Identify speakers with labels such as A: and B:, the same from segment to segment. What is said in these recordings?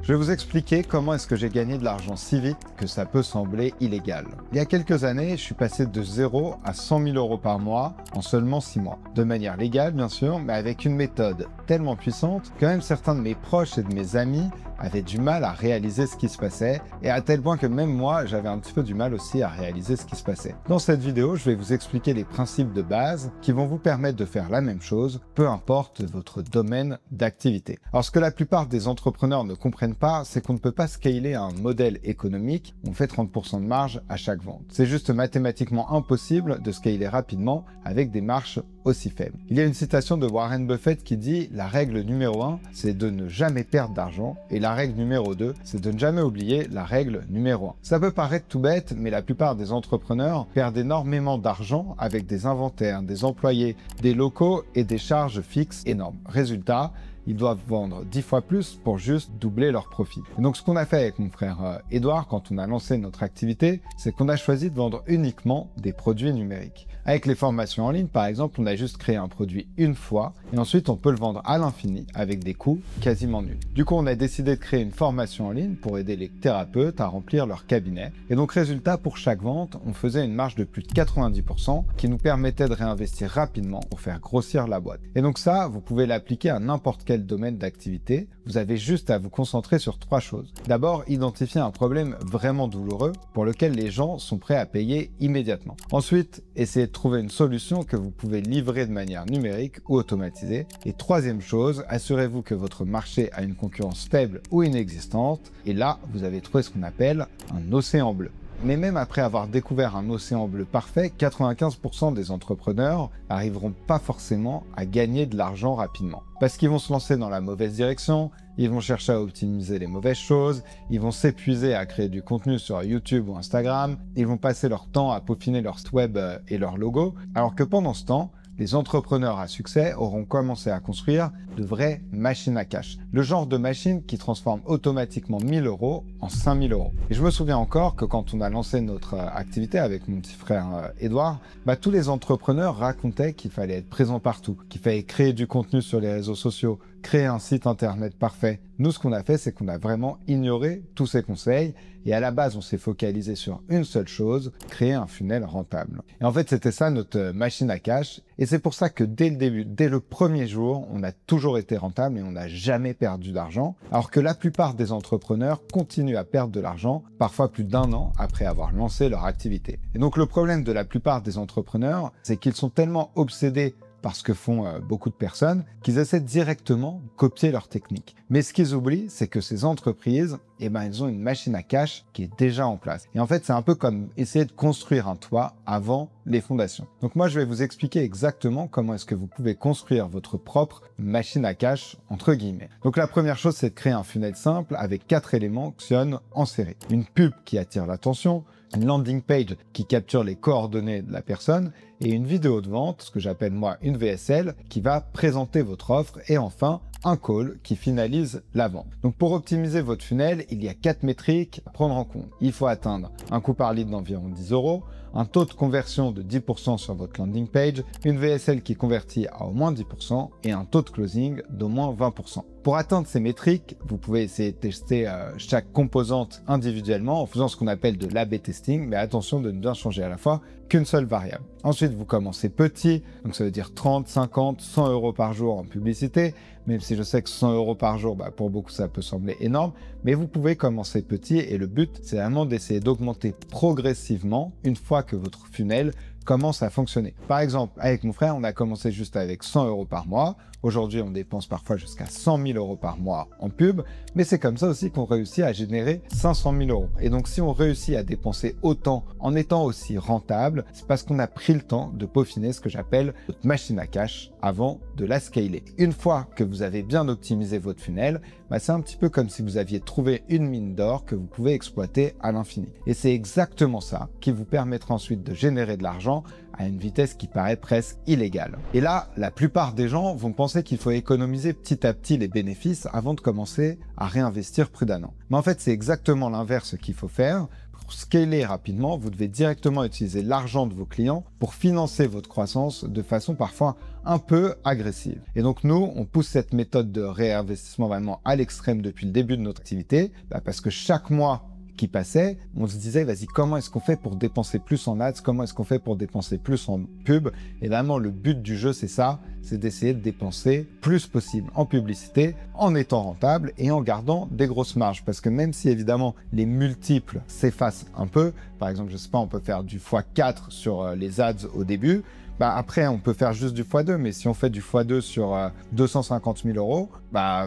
A: Je vais vous expliquer comment est-ce que j'ai gagné de l'argent si vite que ça peut sembler illégal. Il y a quelques années, je suis passé de 0 à 100 000 euros par mois en seulement 6 mois. De manière légale, bien sûr, mais avec une méthode tellement puissante que même certains de mes proches et de mes amis avaient du mal à réaliser ce qui se passait, et à tel point que même moi, j'avais un petit peu du mal aussi à réaliser ce qui se passait. Dans cette vidéo, je vais vous expliquer les principes de base qui vont vous permettre de faire la même chose, peu importe votre domaine d'activité. Alors ce que la plupart des entrepreneurs ne comprennent pas, c'est qu'on ne peut pas scaler un modèle économique où on fait 30% de marge à chaque vente. C'est juste mathématiquement impossible de scaler rapidement avec des marges aussi faibles. Il y a une citation de Warren Buffett qui dit « La règle numéro 1, c'est de ne jamais perdre d'argent et la règle numéro 2, c'est de ne jamais oublier la règle numéro 1. » Ça peut paraître tout bête, mais la plupart des entrepreneurs perdent énormément d'argent avec des inventaires, des employés, des locaux et des charges fixes énormes. Résultat, ils doivent vendre 10 fois plus pour juste doubler leur profit. Et donc ce qu'on a fait avec mon frère Edouard quand on a lancé notre activité, c'est qu'on a choisi de vendre uniquement des produits numériques. Avec les formations en ligne, par exemple, on a juste créé un produit une fois et ensuite on peut le vendre à l'infini avec des coûts quasiment nuls. Du coup, on a décidé de créer une formation en ligne pour aider les thérapeutes à remplir leur cabinet. Et donc résultat, pour chaque vente, on faisait une marge de plus de 90% qui nous permettait de réinvestir rapidement pour faire grossir la boîte. Et donc ça, vous pouvez l'appliquer à n'importe quel domaine d'activité. Vous avez juste à vous concentrer sur 3 choses. D'abord, identifier un problème vraiment douloureux pour lequel les gens sont prêts à payer immédiatement. Ensuite, essayez de trouver une solution que vous pouvez livrer de manière numérique ou automatisée. Et troisième chose, assurez-vous que votre marché a une concurrence faible ou inexistante. Et là, vous avez trouvé ce qu'on appelle un océan bleu. Mais même après avoir découvert un océan bleu parfait, 95% des entrepreneurs n'arriveront pas forcément à gagner de l'argent rapidement. Parce qu'ils vont se lancer dans la mauvaise direction, ils vont chercher à optimiser les mauvaises choses, ils vont s'épuiser à créer du contenu sur YouTube ou Instagram, ils vont passer leur temps à peaufiner leur site web et leur logo, alors que pendant ce temps, les entrepreneurs à succès auront commencé à construire de vraies machines à cash. Le genre de machine qui transforme automatiquement 1000 euros en 5000 euros. Et je me souviens encore que quand on a lancé notre activité avec mon petit frère Edouard, tous les entrepreneurs racontaient qu'il fallait être présent partout, qu'il fallait créer du contenu sur les réseaux sociaux, créer un site internet parfait. Nous, ce qu'on a fait, c'est qu'on a vraiment ignoré tous ces conseils et à la base, on s'est focalisé sur une seule chose, créer un funnel rentable. Et en fait, c'était ça notre machine à cash et c'est pour ça que dès le début, dès le premier jour, on a toujours été rentable et on n'a jamais perdu d'argent, alors que la plupart des entrepreneurs continuent à perdre de l'argent, parfois plus d'1 an après avoir lancé leur activité. Et donc le problème de la plupart des entrepreneurs, c'est qu'ils sont tellement obsédés par ce que font beaucoup de personnes, qu'ils essaient directement de copier leur technique. Mais ce qu'ils oublient, c'est que ces entreprises, elles ont une machine à cash qui est déjà en place. Et en fait, c'est un peu comme essayer de construire un toit avant les fondations. Donc moi, je vais vous expliquer exactement comment est-ce que vous pouvez construire votre propre machine à cash, entre guillemets. Donc la première chose, c'est de créer un funnel simple avec 4 éléments qui fonctionnent en série. Une pub qui attire l'attention, une landing page qui capture les coordonnées de la personne et une vidéo de vente, ce que j'appelle moi une VSL, qui va présenter votre offre et enfin un call qui finalise la vente. Donc pour optimiser votre funnel, il y a 4 métriques à prendre en compte. Il faut atteindre un coût par lead d'environ 10 euros, un taux de conversion de 10% sur votre landing page, une VSL qui convertit à au moins 10% et un taux de closing d'au moins 20%. Pour atteindre ces métriques, vous pouvez essayer de tester chaque composante individuellement en faisant ce qu'on appelle de l'A/B testing, mais attention de ne bien changer à la fois qu'une seule variable. Ensuite, vous commencez petit, donc ça veut dire 30, 50, 100 euros par jour en publicité, même si je sais que 100 euros par jour, pour beaucoup, ça peut sembler énorme, mais vous pouvez commencer petit et le but, c'est vraiment d'essayer d'augmenter progressivement une fois que votre funnel commence à fonctionner. Par exemple, avec mon frère, on a commencé juste avec 100 euros par mois. Aujourd'hui, on dépense parfois jusqu'à 100 000 euros par mois en pub, mais c'est comme ça aussi qu'on réussit à générer 500 000 euros. Et donc, si on réussit à dépenser autant en étant aussi rentable, c'est parce qu'on a pris le temps de peaufiner ce que j'appelle notre machine à cash avant de la scaler. Une fois que vous avez bien optimisé votre funnel, c'est un petit peu comme si vous aviez trouvé une mine d'or que vous pouvez exploiter à l'infini. Et c'est exactement ça qui vous permettra ensuite de générer de l'argent à une vitesse qui paraît presque illégale. Et là, la plupart des gens vont penser qu'il faut économiser petit à petit les bénéfices avant de commencer à réinvestir prudemment. Mais en fait, c'est exactement l'inverse qu'il faut faire. Pour scaler rapidement, vous devez directement utiliser l'argent de vos clients pour financer votre croissance de façon parfois un peu agressive. Et donc nous, on pousse cette méthode de réinvestissement vraiment à l'extrême depuis le début de notre activité, parce que chaque mois qui passait, on se disait, vas-y, comment est-ce qu'on fait pour dépenser plus en ads? Comment est-ce qu'on fait pour dépenser plus en pub? Et vraiment, le but du jeu, c'est ça, c'est d'essayer de dépenser plus possible en publicité, en étant rentable et en gardant des grosses marges. Parce que même si, évidemment, les multiples s'effacent un peu, par exemple, je sais pas, on peut faire du x4 sur les ads au début, après, on peut faire juste du x2, mais si on fait du x2 sur 250 000 euros,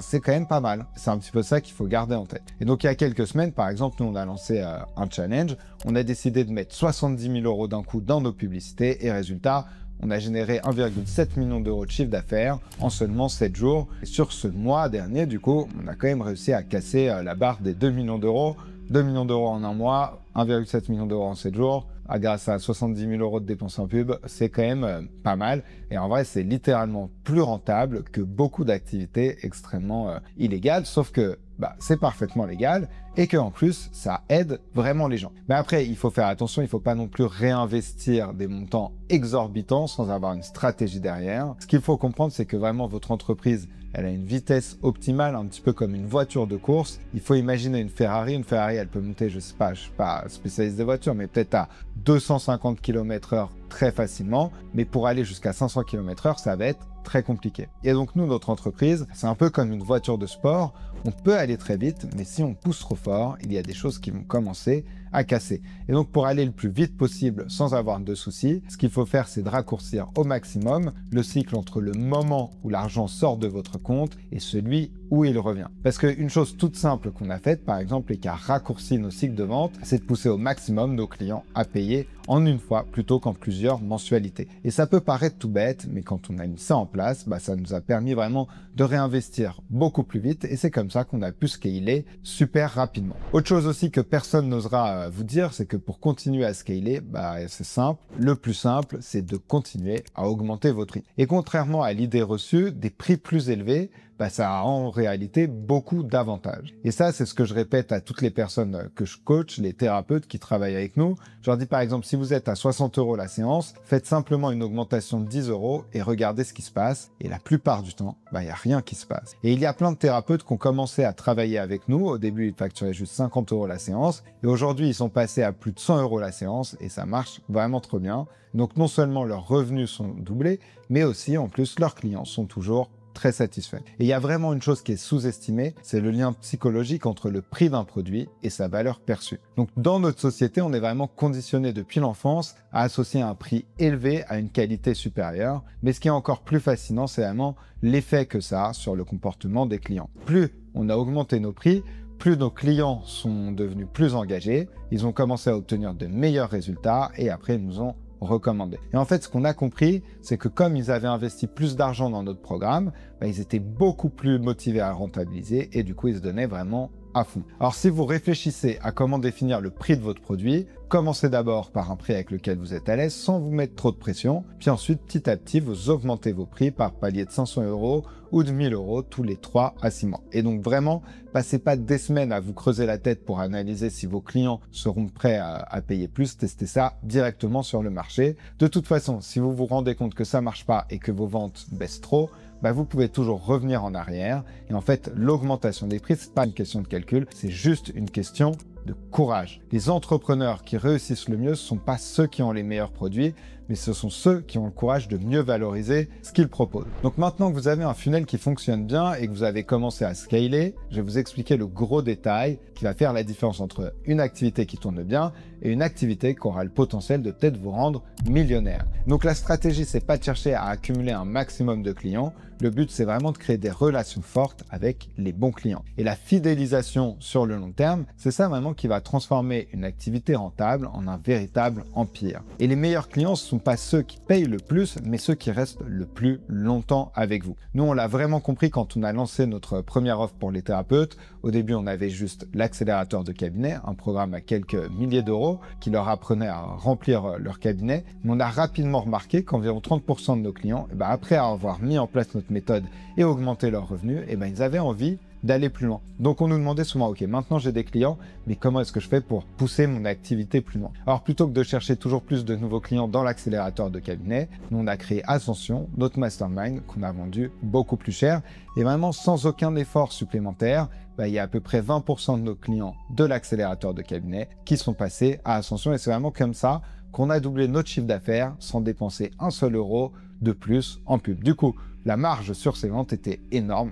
A: c'est quand même pas mal. C'est un petit peu ça qu'il faut garder en tête. Et donc, il y a quelques semaines, par exemple, nous, on a lancé un challenge. On a décidé de mettre 70 000 euros d'un coup dans nos publicités et résultat, on a généré 1,7 million d'euros de chiffre d'affaires en seulement 7 jours. Et sur ce mois dernier, du coup, on a quand même réussi à casser la barre des 2 millions d'euros. 2 millions d'euros en un mois, 1,7 million d'euros en 7 jours. Grâce à 70 000 euros de dépenses en pub, c'est quand même pas mal. Et en vrai, c'est littéralement plus rentable que beaucoup d'activités extrêmement illégales, sauf que c'est parfaitement légal et que en plus, ça aide vraiment les gens. Mais après, il faut faire attention, il ne faut pas non plus réinvestir des montants exorbitants sans avoir une stratégie derrière. Ce qu'il faut comprendre, c'est que vraiment votre entreprise, elle a une vitesse optimale, un petit peu comme une voiture de course. Il faut imaginer une Ferrari. Une Ferrari, elle peut monter, je suis pas spécialiste des voitures, mais peut-être à 250 km/h très facilement. Mais pour aller jusqu'à 500 km/h, ça va être très compliqué. Et donc nous, notre entreprise, c'est un peu comme une voiture de sport. On peut aller très vite, mais si on pousse trop fort, il y a des choses qui vont commencer à casser. Et donc pour aller le plus vite possible sans avoir de soucis, ce qu'il faut faire, c'est de raccourcir au maximum le cycle entre le moment où l'argent sort de votre compte et celui où il revient. Parce qu'une chose toute simple qu'on a faite, par exemple, et qui a raccourci nos cycles de vente, c'est de pousser au maximum nos clients à payer en une fois plutôt qu'en plusieurs mensualités. Et ça peut paraître tout bête, mais quand on a mis ça en place, ça nous a permis vraiment de réinvestir beaucoup plus vite et c'est comme ça qu'on a pu scaler super rapidement. Autre chose aussi que personne n'osera vous dire, c'est que pour continuer à scaler, c'est simple. Le plus simple, c'est de continuer à augmenter vos prix. Et contrairement à l'idée reçue, des prix plus élevés, ça a en réalité beaucoup d'avantages. Et ça, c'est ce que je répète à toutes les personnes que je coach, les thérapeutes qui travaillent avec nous. Je leur dis par exemple, si vous êtes à 60 € la séance, faites simplement une augmentation de 10 € et regardez ce qui se passe. Et la plupart du temps, il n'y a rien qui se passe. Et il y a plein de thérapeutes qui ont commencé à travailler avec nous. Au début, ils facturaient juste 50 € la séance. Et aujourd'hui, ils sont passés à plus de 100 € la séance et ça marche vraiment trop bien. Donc non seulement leurs revenus sont doublés, mais aussi en plus leurs clients sont toujours très satisfait. Et il y a vraiment une chose qui est sous-estimée, c'est le lien psychologique entre le prix d'un produit et sa valeur perçue. Donc dans notre société, on est vraiment conditionné depuis l'enfance à associer un prix élevé à une qualité supérieure. Mais ce qui est encore plus fascinant, c'est vraiment l'effet que ça a sur le comportement des clients. Plus on a augmenté nos prix, plus nos clients sont devenus plus engagés, ils ont commencé à obtenir de meilleurs résultats et après ils nous ont recommandé. Et en fait, ce qu'on a compris, c'est que comme ils avaient investi plus d'argent dans notre programme, ils étaient beaucoup plus motivés à rentabiliser et du coup, ils se donnaient vraiment à fond. Alors, si vous réfléchissez à comment définir le prix de votre produit, commencez d'abord par un prix avec lequel vous êtes à l'aise sans vous mettre trop de pression. Puis ensuite, petit à petit, vous augmentez vos prix par palier de 500 € ou de 1000 € tous les 3 à 6 mois. Et donc vraiment, passez pas des semaines à vous creuser la tête pour analyser si vos clients seront prêts à payer plus. Testez ça directement sur le marché. De toute façon, si vous vous rendez compte que ça marche pas et que vos ventes baissent trop, vous pouvez toujours revenir en arrière. Et en fait, l'augmentation des prix, c'est pas une question de calcul, c'est juste une question de courage. Les entrepreneurs qui réussissent le mieux, ce sont pas ceux qui ont les meilleurs produits, mais ce sont ceux qui ont le courage de mieux valoriser ce qu'ils proposent. Donc maintenant que vous avez un funnel qui fonctionne bien et que vous avez commencé à scaler, je vais vous expliquer le gros détail qui va faire la différence entre une activité qui tourne bien et une activité qui aura le potentiel de peut-être vous rendre millionnaire. Donc la stratégie, c'est pas de chercher à accumuler un maximum de clients. Le but, c'est vraiment de créer des relations fortes avec les bons clients. Et la fidélisation sur le long terme, c'est ça vraiment qui va transformer une activité rentable en un véritable empire. Et les meilleurs clients, ce sont sont pas ceux qui payent le plus, mais ceux qui restent le plus longtemps avec vous. Nous, on l'a vraiment compris quand on a lancé notre première offre pour les thérapeutes. Au début, on avait juste l'accélérateur de cabinet, un programme à quelques milliers d'euros qui leur apprenait à remplir leur cabinet. Mais on a rapidement remarqué qu'environ 30% de nos clients, après avoir mis en place notre méthode et augmenté leurs revenus, ils avaient envie d'aller plus loin. Donc on nous demandait souvent, ok, maintenant j'ai des clients, mais comment est-ce que je fais pour pousser mon activité plus loin? Alors plutôt que de chercher toujours plus de nouveaux clients dans l'accélérateur de cabinet, nous on a créé Ascension, notre mastermind qu'on a vendu beaucoup plus cher et vraiment sans aucun effort supplémentaire. Il y a à peu près 20% de nos clients de l'accélérateur de cabinet qui sont passés à Ascension et c'est vraiment comme ça qu'on a doublé notre chiffre d'affaires sans dépenser un seul euro de plus en pub. Du coup, la marge sur ces ventes était énorme,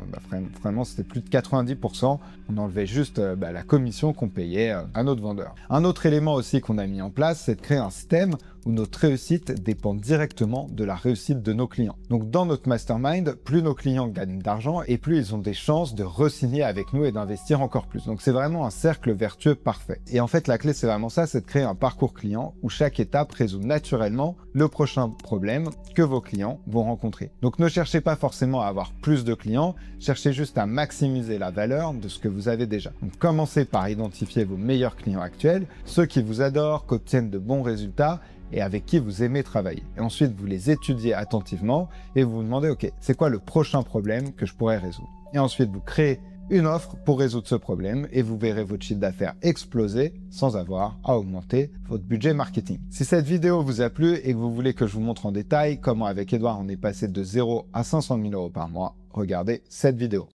A: vraiment c'était plus de 90%, on enlevait juste la commission qu'on payait à notre vendeur. Un autre élément aussi qu'on a mis en place, c'est de créer un système où notre réussite dépend directement de la réussite de nos clients. Donc dans notre mastermind, plus nos clients gagnent d'argent et plus ils ont des chances de re-signer avec nous et d'investir encore plus. Donc c'est vraiment un cercle vertueux parfait. Et en fait la clé c'est vraiment ça, c'est de créer un parcours client où chaque étape résout naturellement le prochain problème que vos clients vont rencontrer. Donc ne cherchez pas forcément à avoir plus de clients, cherchez juste à maximiser la valeur de ce que vous avez déjà. Donc commencez par identifier vos meilleurs clients actuels, ceux qui vous adorent, qui obtiennent de bons résultats et avec qui vous aimez travailler. Et ensuite, vous les étudiez attentivement et vous vous demandez, ok, c'est quoi le prochain problème que je pourrais résoudre? Et ensuite, vous créez une offre pour résoudre ce problème et vous verrez votre chiffre d'affaires exploser sans avoir à augmenter votre budget marketing. Si cette vidéo vous a plu et que vous voulez que je vous montre en détail comment avec Edouard on est passé de 0 à 500 000 euros par mois, regardez cette vidéo.